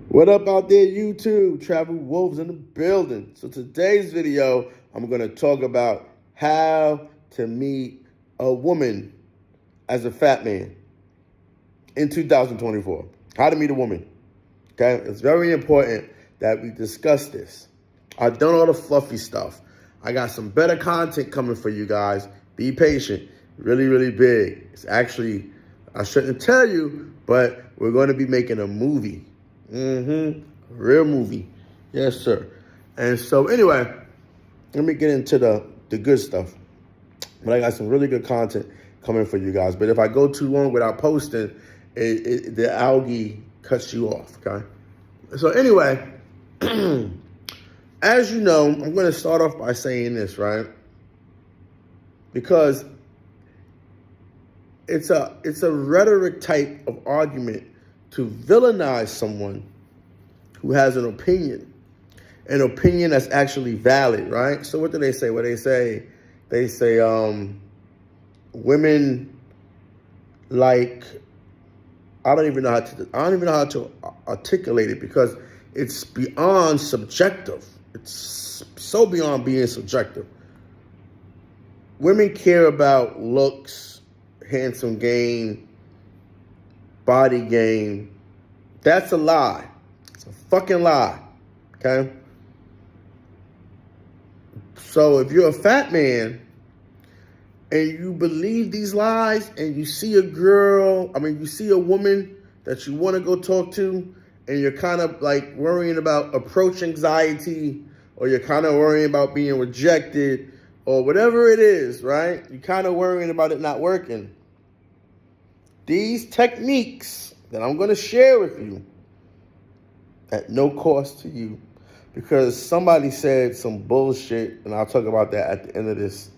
What up out there, YouTube? Travel Wolves in the building. So today's video, I'm going to talk about how to meet a woman as a fat man in 2024. How to meet a woman. Okay? It's very important that we discuss this. I've done all the fluffy stuff. I got some better content coming for you guys. Be patient. Really, really big. It's actually, I shouldn't tell you, but we're going to be making a movie. Real movie. Yes, sir. And so anyway, let me get into the good stuff. But I got some really good content coming for you guys. But if I go too long without posting, the algae cuts you off, okay? So anyway, as you know, I'm going to start off by saying this, right? Because it's a rhetoric type of argument to villainize someone who has an opinion that's actually valid, right? So what do they say? Well, they say women like, I don't even know how to articulate it because it's beyond subjective. It's so beyond being subjective. Women care about looks, handsome game, body game. That's a lie. It's a fucking lie. Okay? So if you're a fat man and you believe these lies and you see you see a woman that you want to go talk to and you're kind of like worrying about approach anxiety or you're kind of worrying about being rejected or whatever it is, right? You're kind of worrying about it not working. These techniques that I'm going to share with you at no cost to you because somebody said some bullshit, and I'll talk about that at the end of this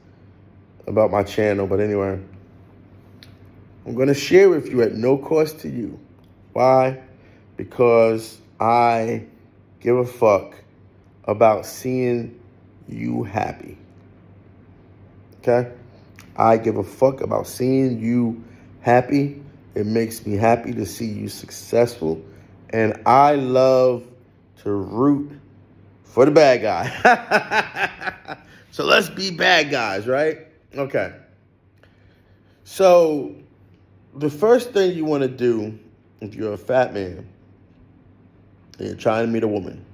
about my channel. But anyway, I'm going to share with you at no cost to you. Why? Because I give a fuck about seeing you happy. Okay? I give a fuck about seeing you happy. It makes me happy to see you successful. And I love to root for the bad guy. So let's be bad guys, right? Okay. So the first thing you want to do if you're a fat man and you're trying to meet a woman,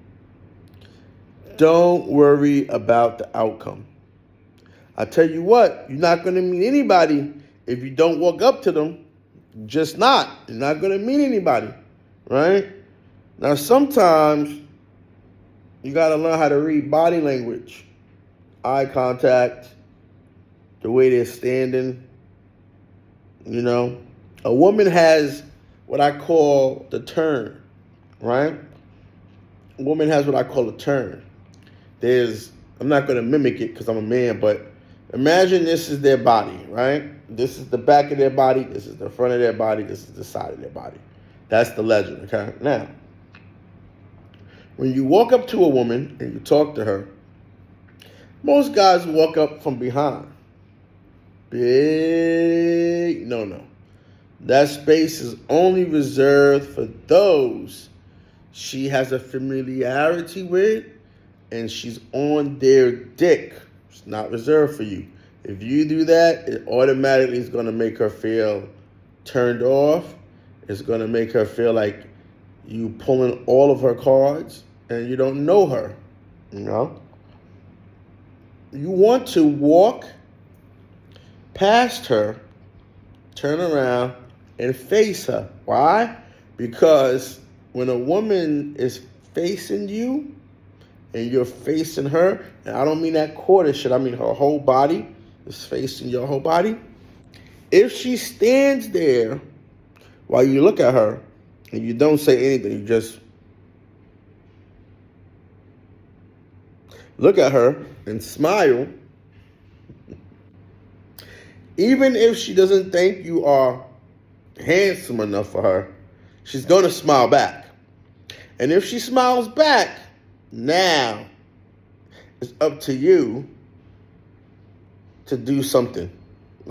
don't worry about the outcome. I tell you what, you're not going to meet anybody if you don't walk up to them. Just not. You're not going to meet anybody, right? Now, sometimes you got to learn how to read body language, eye contact, the way they're standing. You know, a woman has what I call the turn, right? A woman has what I call a turn. I'm not going to mimic it because I'm a man, but imagine this is their body, right? This is the back of their body. This is the front of their body. This is the side of their body. That's the legend, okay? Now, when you walk up to a woman and you talk to her, most guys walk up from behind. Big no. That space is only reserved for those she has a familiarity with and she's on their dick. It's not reserved for you. If you do that, it automatically is going to make her feel turned off. It's going to make her feel like you pulling all of her cards and you don't know her, you know? You want to walk past her, turn around, and face her. Why? Because when a woman is facing you and you're facing her, and I don't mean that quarter shit, I mean her whole body is facing your whole body. If she stands there while you look at her and you don't say anything, you just look at her and smile, even if she doesn't think you are handsome enough for her, she's going to smile back. And if she smiles back, now it's up to you to do something.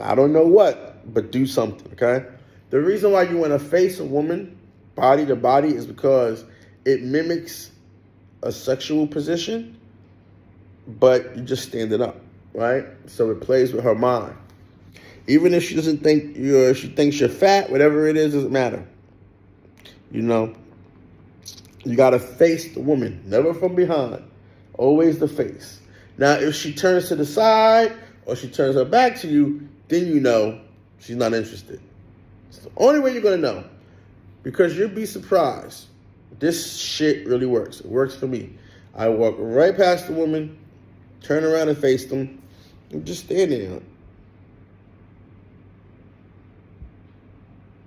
I don't know what, but do something, okay? The reason why you want to face a woman body to body is because it mimics a sexual position, but you just stand it up, right? So it plays with her mind. Even if she doesn't think she thinks you're fat, whatever it is, doesn't matter. You know, you got to face the woman, never from behind, always the face. Now, if she turns to the side or she turns her back to you, then you know she's not interested. It's the only way you're going to know, because you'll be surprised. This shit really works. It works for me. I walk right past the woman, turn around and face them, and just stand there.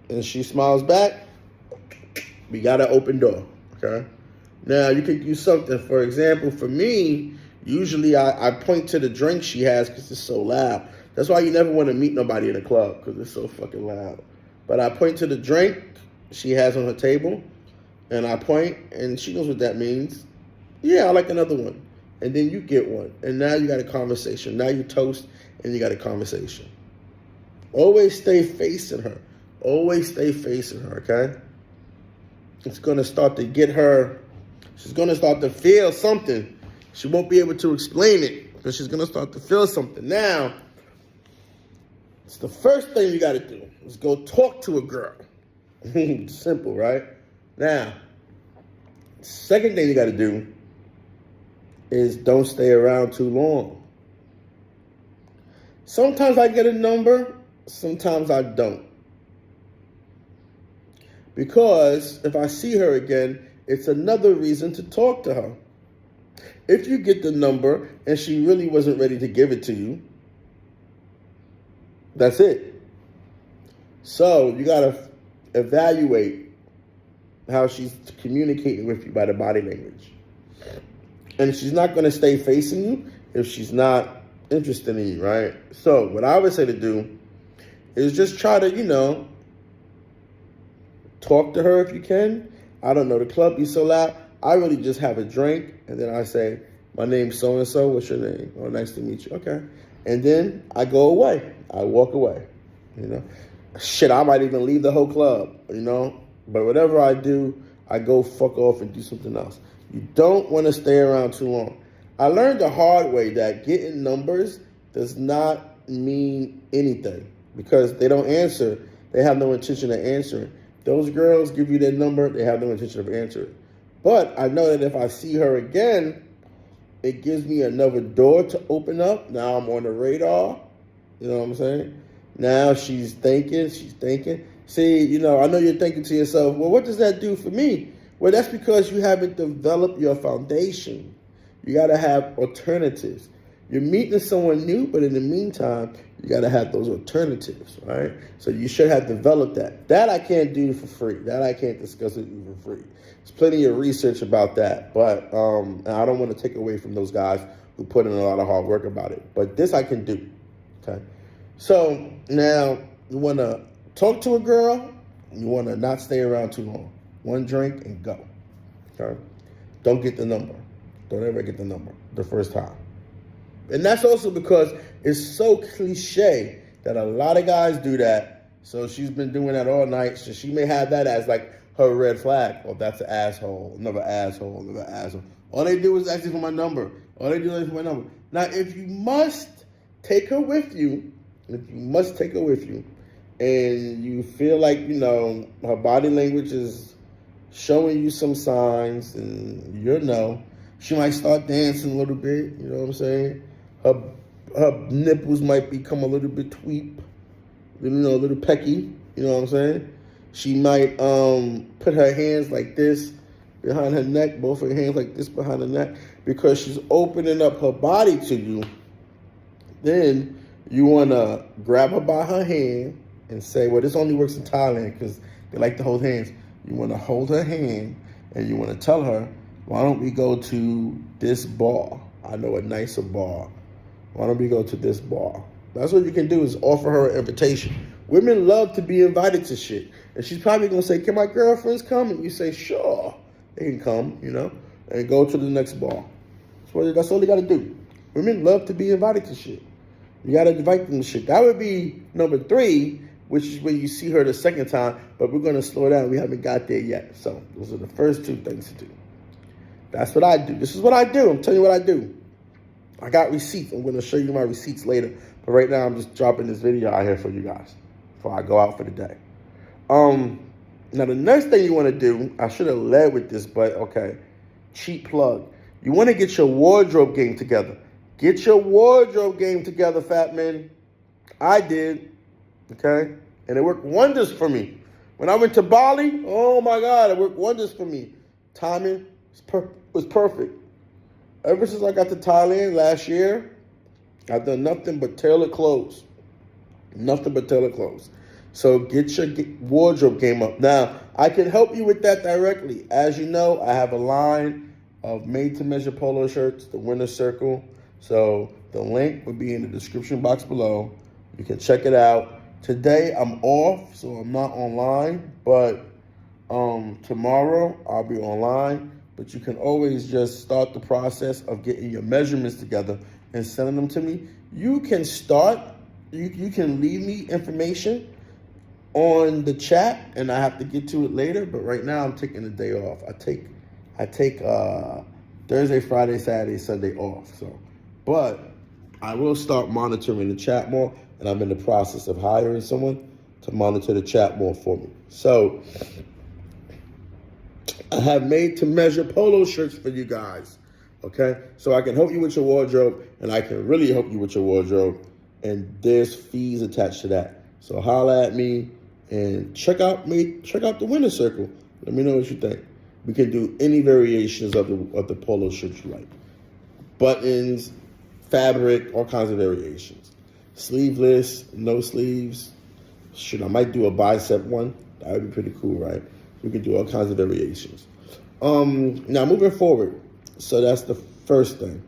And she smiles back, we got an open door, okay? Now, you could use something. For example, for me, usually I point to the drink she has because it's so loud. That's why you never want to meet nobody in a club, because it's so fucking loud. But I point to the drink she has on her table, and I point, and she knows what that means. Yeah, I like another one. And then you get one. And now you got a conversation. Now you toast, and you got a conversation. Always stay facing her. Always stay facing her, okay? It's going to start to get her, she's going to start to feel something. She won't be able to explain it, but she's going to start to feel something. Now, it's the first thing you got to do is go talk to a girl. Simple, right? Now, second thing you got to do is don't stay around too long. Sometimes I get a number, sometimes I don't. Because if I see her again, it's another reason to talk to her. If you get the number and she really wasn't ready to give it to you, that's it. So you got to evaluate how she's communicating with you by the body language. And she's not going to stay facing you if she's not interested in you, right? So what I would say to do is just try to, talk to her if you can. I don't know, the club be so loud. I really just have a drink, and then I say, my name's so-and-so, what's your name? Oh, nice to meet you. Okay. And then I go away. I walk away, Shit, I might even leave the whole club, But whatever I do, I go fuck off and do something else. You don't want to stay around too long. I learned the hard way that getting numbers does not mean anything because they don't answer. They have no intention of answering. Those girls give you their number, they have no intention of answering. But I know that if I see her again, it gives me another door to open up. Now I'm on the radar. You know what I'm saying? Now she's thinking. See, I know you're thinking to yourself, well, what does that do for me? Well, that's because you haven't developed your foundation. You got to have alternatives. You're meeting someone new, but in the meantime, you got to have those alternatives, right? So you should have developed that. That I can't do for free. That I can't discuss with you for free. There's plenty of research about that, but I don't want to take away from those guys who put in a lot of hard work about it. But this I can do, okay? So now you want to talk to a girl. You want to not stay around too long. One drink and go, okay? Don't get the number. Don't ever get the number the first time. And that's also because it's so cliche that a lot of guys do that. So she's been doing that all night. So she may have that as like her red flag. Oh, that's an asshole. Another asshole. Another asshole. All they do is ask me for my number. All they do is ask for my number. Now, if you must take her with you, and you feel like, her body language is showing you some signs and she might start dancing a little bit, you know what I'm saying? Her nipples might become a little bit tweep, a little pecky, you know what I'm saying? She might put her hands like this behind her neck, both her hands like this behind her neck, because she's opening up her body to you. Then you want to grab her by her hand and say, well, this only works in Thailand because they like to hold hands. You want to hold her hand and you want to tell her, why don't we go to this bar? I know a nicer bar. Why don't we go to this bar? That's what you can do is offer her an invitation. Women love to be invited to shit. And she's probably going to say, can my girlfriends come? And you say, sure, they can come, and go to the next bar. That's all they got to do. Women love to be invited to shit. You got to invite them to shit. That would be number 3. which is when you see her the second time, but we're going to slow down. We haven't got there yet. So those are the first 2 things to do. That's what I do. This is what I do. I'm telling you what I do. I got receipts. I'm going to show you my receipts later. But right now, I'm just dropping this video out here for you guys before I go out for the day. Now, the next thing you want to do, I should have led with this, but okay. Cheap plug. You want to get your wardrobe game together. Get your wardrobe game together, fat man. I did, okay? And it worked wonders for me. When I went to Bali, oh my God, it worked wonders for me. Timing was perfect. Ever since I got to Thailand last year, I've done nothing but tailored clothes. Nothing but tailored clothes. So get your wardrobe game up. Now, I can help you with that directly. As you know, I have a line of made-to-measure polo shirts, the Winner's Circle. So the link will be in the description box below. You can check it out. Today, I'm off, so I'm not online. But tomorrow, I'll be online. But you can always just start the process of getting your measurements together and sending them to me. You can start, you can leave me information on the chat, and I have to get to it later. But right now, I'm taking a day off. I take Thursday, Friday, Saturday, Sunday off. So, but I will start monitoring the chat more, and I'm in the process of hiring someone to monitor the chat more for me. So I have made-to-measure polo shirts for you guys, okay? So I can help you with your wardrobe, and I can really help you with your wardrobe, and there's fees attached to that. So holla at me and check out the Winner's Circle. Let me know what you think. We can do any variations of the polo shirts you like. Buttons, fabric, all kinds of variations. Sleeveless, no sleeves. Shoot, I might do a bicep one. That would be pretty cool, right? We can do all kinds of variations. Now, moving forward. So that's the first thing.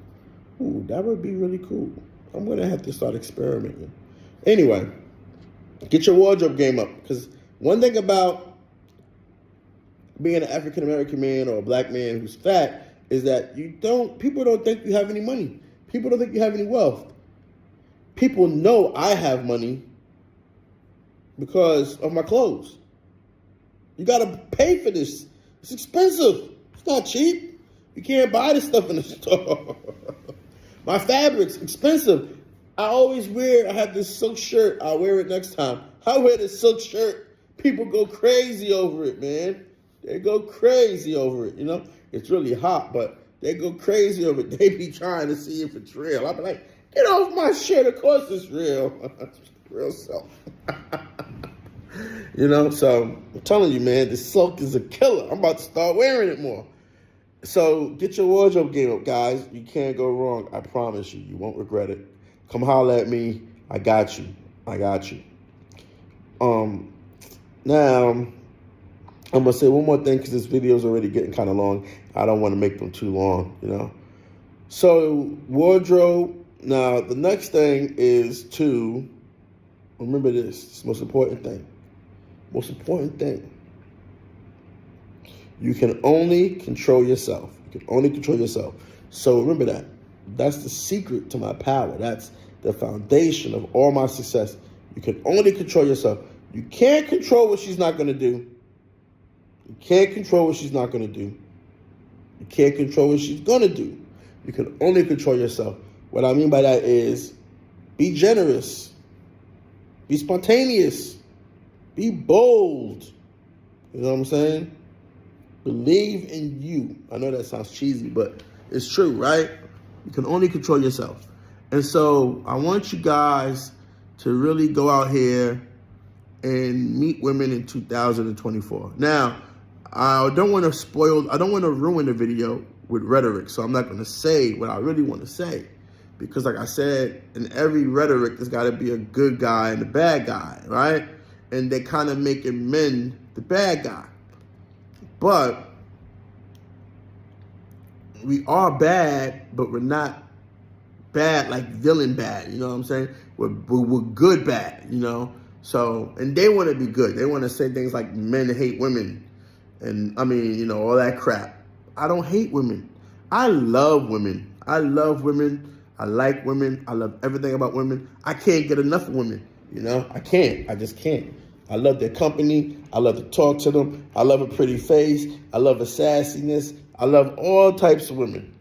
Ooh, that would be really cool. I'm going to have to start experimenting. Anyway, get your wardrobe game up. Because one thing about being an African-American man or a black man who's fat is that people don't think you have any money. People don't think you have any wealth. People know I have money because of my clothes. You got to pay for this. It's expensive. It's not cheap. You can't buy this stuff in the store. My fabric's expensive. I have this silk shirt. I'll wear it next time. I wear this silk shirt. People go crazy over it, man. They go crazy over it, you know. It's really hot, but they go crazy over it. They be trying to see if it's real. I be like, get off my shit. Of course it's real. Real self. You know, so I'm telling you, man, this silk is a killer. I'm about to start wearing it more. So get your wardrobe game up, guys. You can't go wrong. I promise you. You won't regret it. Come holler at me. I got you. I got you. Now, I'm going to say one more thing because this video is already getting kind of long. I don't want to make them too long, you know. So wardrobe. Now, the next thing is to remember this. It's the most important thing. Most important thing. You can only control yourself. You can only control yourself. So remember that. That's the secret to my power. That's the foundation of all my success. You can only control yourself. You can't control what she's not going to do. You can't control what she's not going to do. You can't control what she's going to do. You can only control yourself. What I mean by that is be generous. Be spontaneous. Be bold. You know what I'm saying? Believe in you. I know that sounds cheesy, but it's true, right? You can only control yourself. And so I want you guys to really go out here and meet women in 2024. Now, I don't want to ruin the video with rhetoric, so I'm not going to say what I really want to say. Because like I said, in every rhetoric, there's got to be a good guy and a bad guy, right? And they kind of making men the bad guy. But we are bad, but we're not bad like villain bad, you know what I'm saying? We're good bad, you know? So, and they want to be good. They want to say things like men hate women. And I mean, you know, all that crap. I don't hate women. I love women. I love women. I like women. I love everything about women. I can't get enough of women. You know, I can't. I just can't. I love their company. I love to talk to them. I love a pretty face. I love a sassiness. I love all types of women.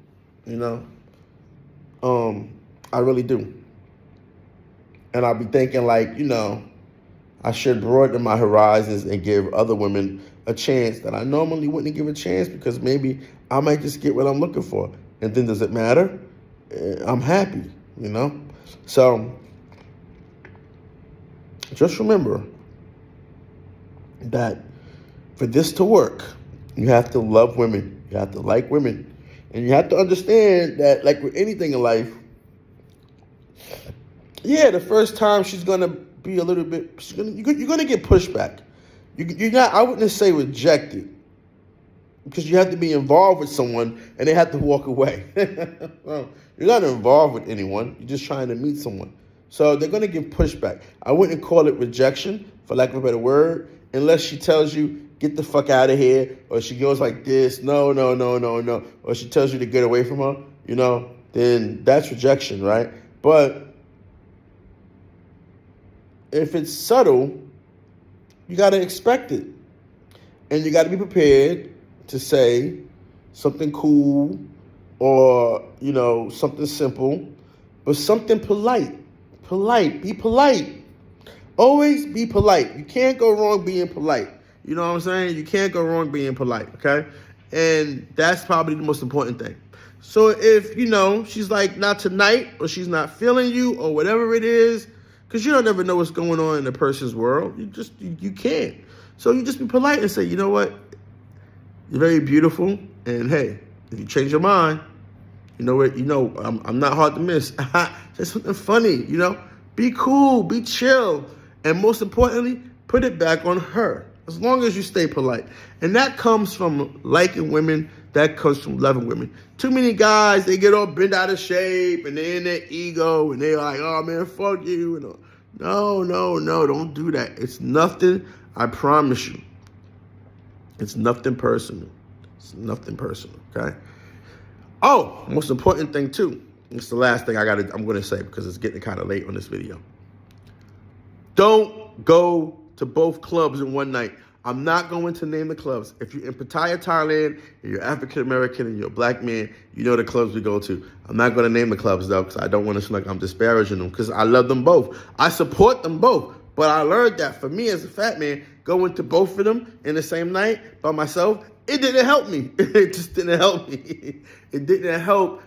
You know, I really do. And I'll be thinking like, you know, I should broaden my horizons and give other women a chance that I normally wouldn't give a chance because maybe I might just get what I'm looking for. And then does it matter? I'm happy, you know? So just remember that for this to work, you have to love women. You have to like women. And you have to understand that, like with anything in life, yeah, the first time she's gonna be a little bit. You're gonna get pushback. You're not. I wouldn't say rejected, because you have to be involved with someone and they have to walk away. Well, you're not involved with anyone. You're just trying to meet someone. So they're gonna give pushback. I wouldn't call it rejection, for lack of a better word, unless she tells you get the fuck out of here, or she goes like this, no, or she tells you to get away from her. You know, then that's rejection, right? But if it's subtle, you got to expect it. And you got to be prepared to say something cool or, you know, something simple, but something polite. Be polite. Always be polite. You can't go wrong being polite. You know what I'm saying? You can't go wrong being polite, okay? And that's probably the most important thing. So if, you know, she's like, not tonight, or she's not feeling you, or whatever it is, because you don't ever know what's going on in a person's world. You can't. So you just be polite and say, you know what? You're very beautiful. And hey, if you change your mind, you know what? You know, I'm not hard to miss. Say something funny, you know? Be cool, be chill. And most importantly, put it back on her. As long as you stay polite. And that comes from liking women. That comes from loving women. Too many guys, they get all bent out of shape and they're in their ego and they're like, oh man, fuck you. And no, don't do that. It's nothing, I promise you. It's nothing personal. It's nothing personal, okay? Oh, most important thing too. It's the last thing I'm gonna say because it's getting kind of late on this video. Don't go to both clubs in one night. I'm not going to name the clubs. If you're in Pattaya, Thailand, and you're African-American and you're a black man, you know the clubs we go to. I'm not going to name the clubs, though, because I don't want to seem like I'm disparaging them, because I love them both. I support them both. But I learned that for me as a fat man, going to both of them in the same night by myself, it didn't help me. It just didn't help me. It didn't help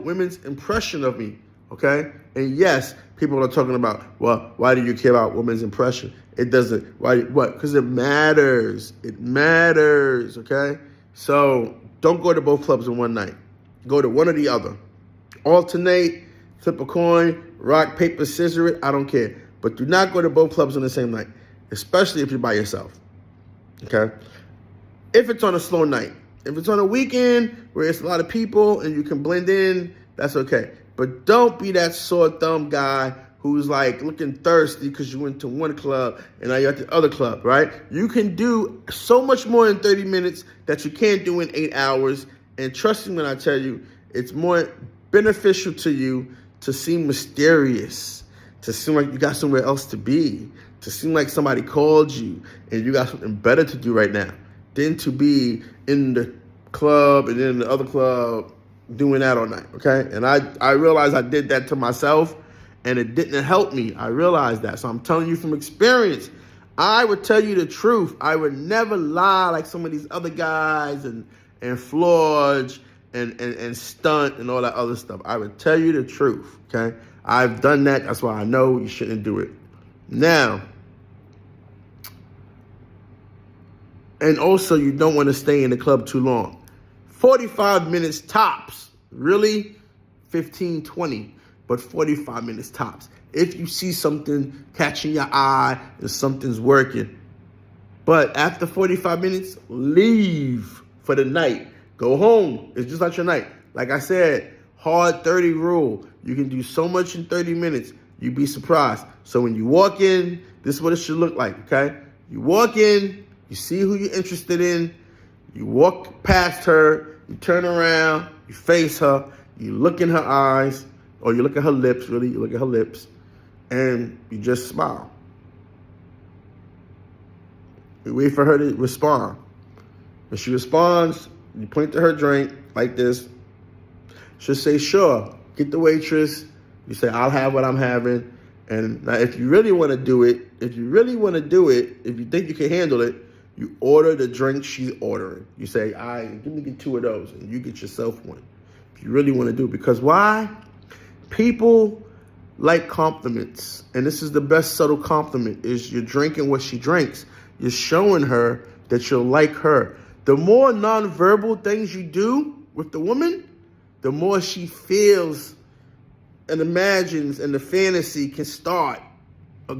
women's impression of me, okay? And yes, people are talking about, well, why do you care about women's impression? It doesn't. Why? What? Because it matters. It matters, okay? So don't go to both clubs in one night. Go to one or the other. Alternate, flip a coin, rock, paper, scissors it. I don't care. But do not go to both clubs on the same night, especially if you're by yourself, okay? If it's on a slow night. If it's on a weekend where it's a lot of people and you can blend in, that's okay. But don't be that sore thumb guy who's like looking thirsty because you went to one club and now you're at the other club, right? You can do so much more in 30 minutes that you can't do in 8 hours. And trust me when I tell you, it's more beneficial to you to seem mysterious, to seem like you got somewhere else to be, to seem like somebody called you and you got something better to do right now than to be in the club and in the other club doing that all night, okay? And I realized I did that to myself, and it didn't help me. I realized that. So I'm telling you from experience, I would tell you the truth. I would never lie like some of these other guys and flodge and stunt and all that other stuff. I would tell you the truth, okay? I've done that. That's why I know you shouldn't do it. Now, and also you don't want to stay in the club too long. 45 minutes tops. Really? 15, 20. But 45 minutes tops. If you see something catching your eye and something's working. But after 45 minutes, leave for the night. Go home. It's just not your night. Like I said, hard 30 rule. You can do so much in 30 minutes. You'd be surprised. So when you walk in, this is what it should look like, okay? You walk in, you see who you're interested in, you walk past her, you turn around, you face her, you look in her eyes, or you look at her lips, really, you look at her lips, and you just smile. You wait for her to respond. When she responds, you point to her drink like this. She'll say, sure. Get the waitress. You say, I'll have what I'm having. And now if you really want to do it, if you think you can handle it, you order the drink she's ordering. You say, give me 2 of those, and you get yourself one. If you really want to do it. Because why? People like compliments. And this is the best subtle compliment, is you're drinking what she drinks. You're showing her that you'll like her. The more nonverbal things you do with the woman, the more she feels and imagines, and the fantasy can start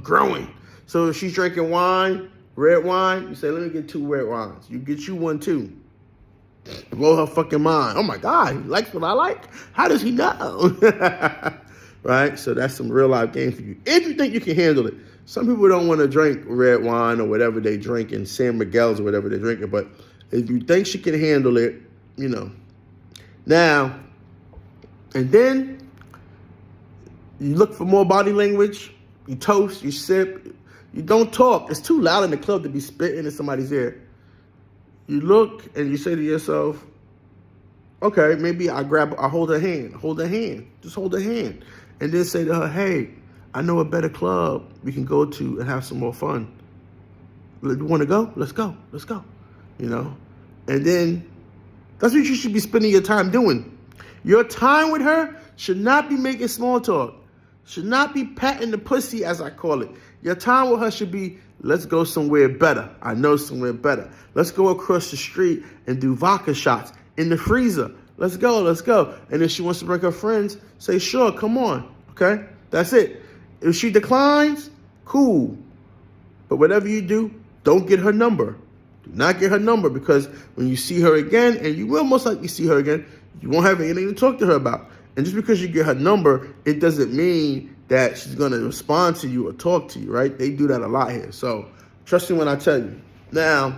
growing. So if she's drinking wine, red wine, you say, let me get 2 red wines. You get you one too. Blow her fucking mind. Oh my God, he likes what I like? How does he know? Right? So that's some real life game for you. If you think you can handle it. Some people don't want to drink red wine or whatever they drink, in San Miguel's or whatever they're drinking. But if you think she can handle it, Now, and then you look for more body language. You toast, you sip. You don't talk. It's too loud in the club to be spitting in somebody's ear. You look and you say to yourself, okay, maybe I hold her hand. Just hold her hand. And then say to her, hey, I know a better club we can go to and have some more fun. You want to go? Let's go. And then that's what you should be spending your time doing. Your time with her should not be making small talk. Should not be patting the pussy, as I call it. Your time with her should be, let's go somewhere better. I know somewhere better. Let's go across the street and do vodka shots in the freezer. Let's go. And if she wants to bring her friends, say, sure, come on. Okay? That's it. If she declines, cool. But whatever you do, don't get her number. Do not get her number, because when you see her again, and you will most likely see her again, you won't have anything to talk to her about. And just because you get her number, it doesn't mean that she's going to respond to you or talk to you, right? They do that a lot here. So trust me when I tell you. Now,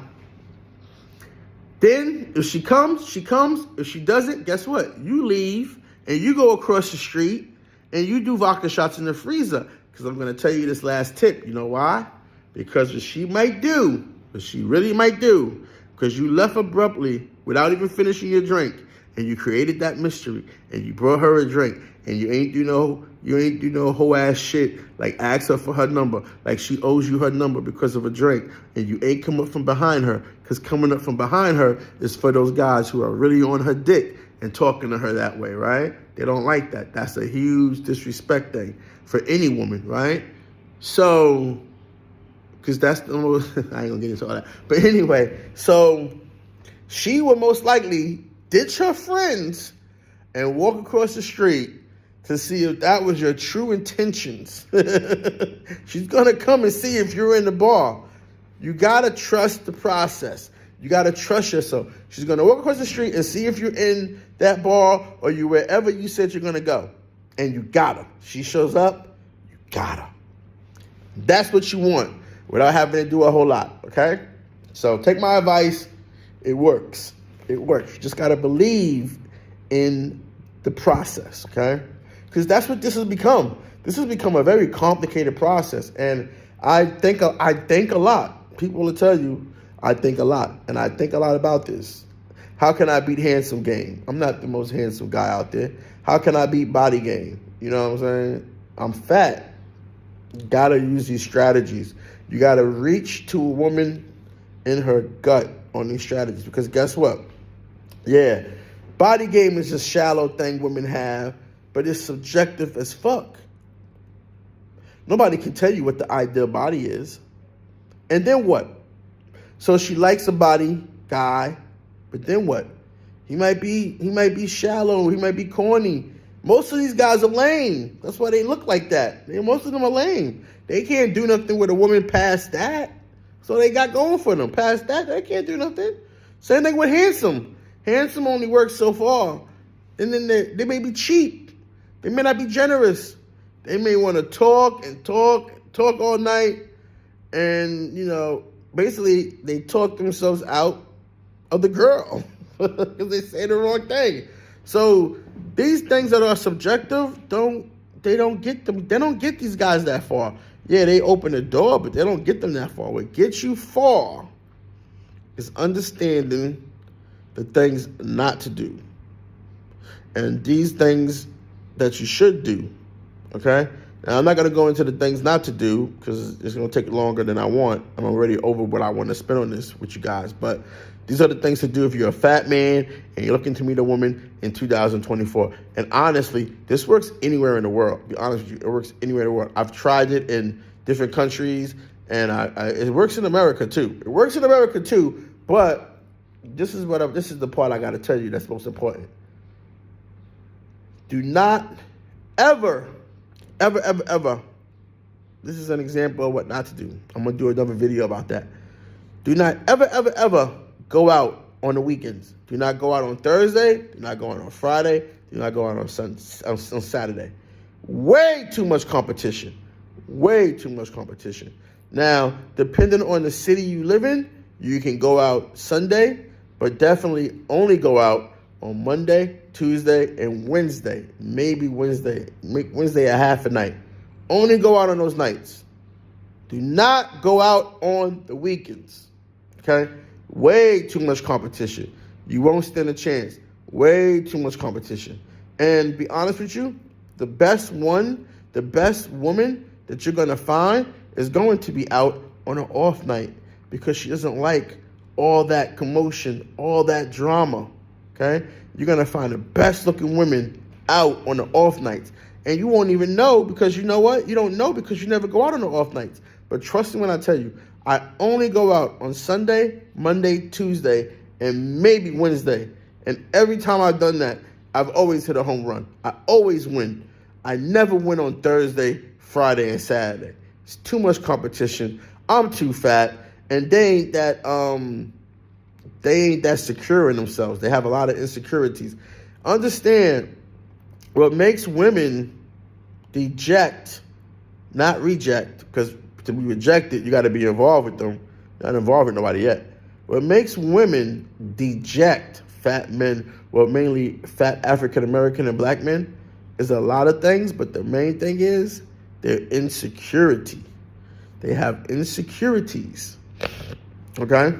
then if she comes, she comes. If she doesn't, guess what? You leave and you go across the street and you do vodka shots in the freezer. Because I'm going to tell you this last tip. You know why? Because what she really might do, because you left abruptly without even finishing your drink, and you created that mystery, and you brought her a drink, and you ain't do no whole ass shit like ask her for her number, like she owes you her number because of a drink, and you ain't come up from behind her, because coming up from behind her is for those guys who are really on her dick and talking to her that way, right? They don't like that. That's a huge disrespect thing for any woman, right? So, because that's the most, I ain't gonna get into all that. But anyway, so she would most likely ditch her friends and walk across the street to see if that was your true intentions. She's going to come and see if you're in the bar. You got to trust the process. You got to trust yourself. She's going to walk across the street and see if you're in that bar or you wherever you said you're going to go. And you got her. She shows up, you got her. That's what you want without having to do a whole lot, okay? So take my advice. It works. It works. You just got to believe in the process, okay? Because that's what this has become. This has become a very complicated process. And I think a lot. People will tell you I think a lot. And I think a lot about this. How can I beat handsome game? I'm not the most handsome guy out there. How can I beat body game? You know what I'm saying? I'm fat. You got to use these strategies. You got to reach to a woman in her gut on these strategies. Because guess what? Yeah, body game is a shallow thing women have, but it's subjective as fuck. Nobody can tell you what the ideal body is. And then what? So she likes a body guy, but then what? He might be shallow, he might be corny. Most of these guys are lame. That's why they look like that. Most of them are lame. They can't do nothing with a woman past that. So they got going for them. Past that, they can't do nothing. Same thing with handsome. Handsome only works so far. And then they may be cheap. They may not be generous. They may want to talk all night. And, basically they talk themselves out of the girl because they say the wrong thing. So these things that are subjective, don't they don't get them. They don't get these guys that far. Yeah, they open the door, but they don't get them that far. What gets you far is understanding the things not to do. And these things that you should do, okay? Now, I'm not going to go into the things not to do because it's going to take longer than I want. I'm already over what I want to spend on this with you guys. But these are the things to do if you're a fat man and you're looking to meet a woman in 2024. And honestly, this works anywhere in the world. To be honest with you, it works anywhere in the world. I've tried it in different countries, and it works in America too. It works in America too, but this is the part I got to tell you that's most important. Do not ever, this is an example of what not to do. I'm going to do another video about that. Do not ever go out on the weekends. Do not go out on Thursday. Do not go out on Friday. Do not go out on Saturday. Way too much competition. Way too much competition. Now, depending on the city you live in, you can go out Sunday, but definitely only go out on Monday, Tuesday, and Wednesday. Maybe Wednesday. Make Wednesday a half a night. Only go out on those nights. Do not go out on the weekends. Okay? Way too much competition. You won't stand a chance. Way too much competition. And be honest with you, the best woman that you're going to find is going to be out on an off night because she doesn't like all that commotion, all that drama. Okay? You're going to find the best looking women out on the off nights. And you won't even know because you know what? You don't know because you never go out on the off nights. But trust me when I tell you, I only go out on Sunday, Monday, Tuesday, and maybe Wednesday. And every time I've done that, I've always hit a home run. I always win. I never win on Thursday, Friday, and Saturday. It's too much competition. I'm too fat. And they ain't that secure in themselves. They have a lot of insecurities. Understand, what makes women deject, not reject, because to be rejected, you got to be involved with them. Not involved with nobody yet. What makes women deject fat men, well, mainly fat African-American and black men, is a lot of things, but the main thing is their insecurity. They have insecurities, okay?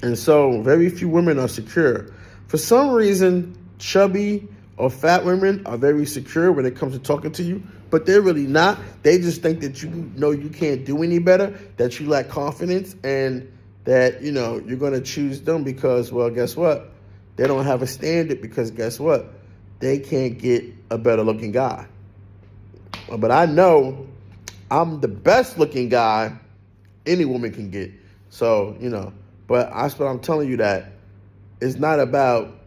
And so very few women are secure. For some reason, chubby or fat women are very secure when it comes to talking to you, but they're really not. They just think that you know you can't do any better, that you lack confidence, and that, you know, you're going to choose them because, well, guess what? They don't have a standard because guess what? They can't get a better looking guy. But I know I'm the best looking guy any woman can get. So, you know, but I'm telling you that it's not about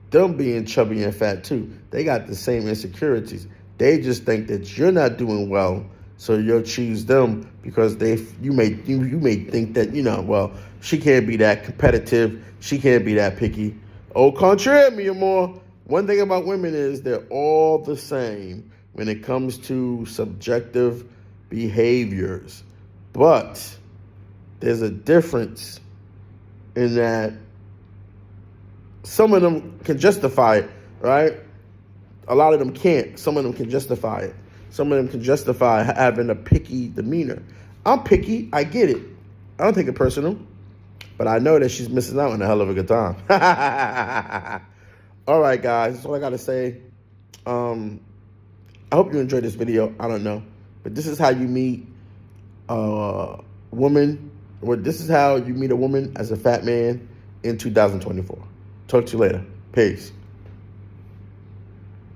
them being chubby and fat too. They got the same insecurities. They just think that you're not doing well, so you'll choose them because you may think that, you know, well, she can't be that competitive, she can't be that picky. Au contraire, mi amor. One thing about women is they're all the same when it comes to subjective behaviors. But there's a difference in that some of them can justify it, right? A lot of them can't. Some of them can justify it. Some of them can justify having a picky demeanor. I'm picky. I get it. I don't take it personal. But I know that she's missing out on a hell of a good time. All right, guys. That's all I got to say. I hope you enjoyed this video. I don't know. But this is how you meet a woman. Or this is how you meet a woman as a fat man in 2024. Talk to you later. Peace.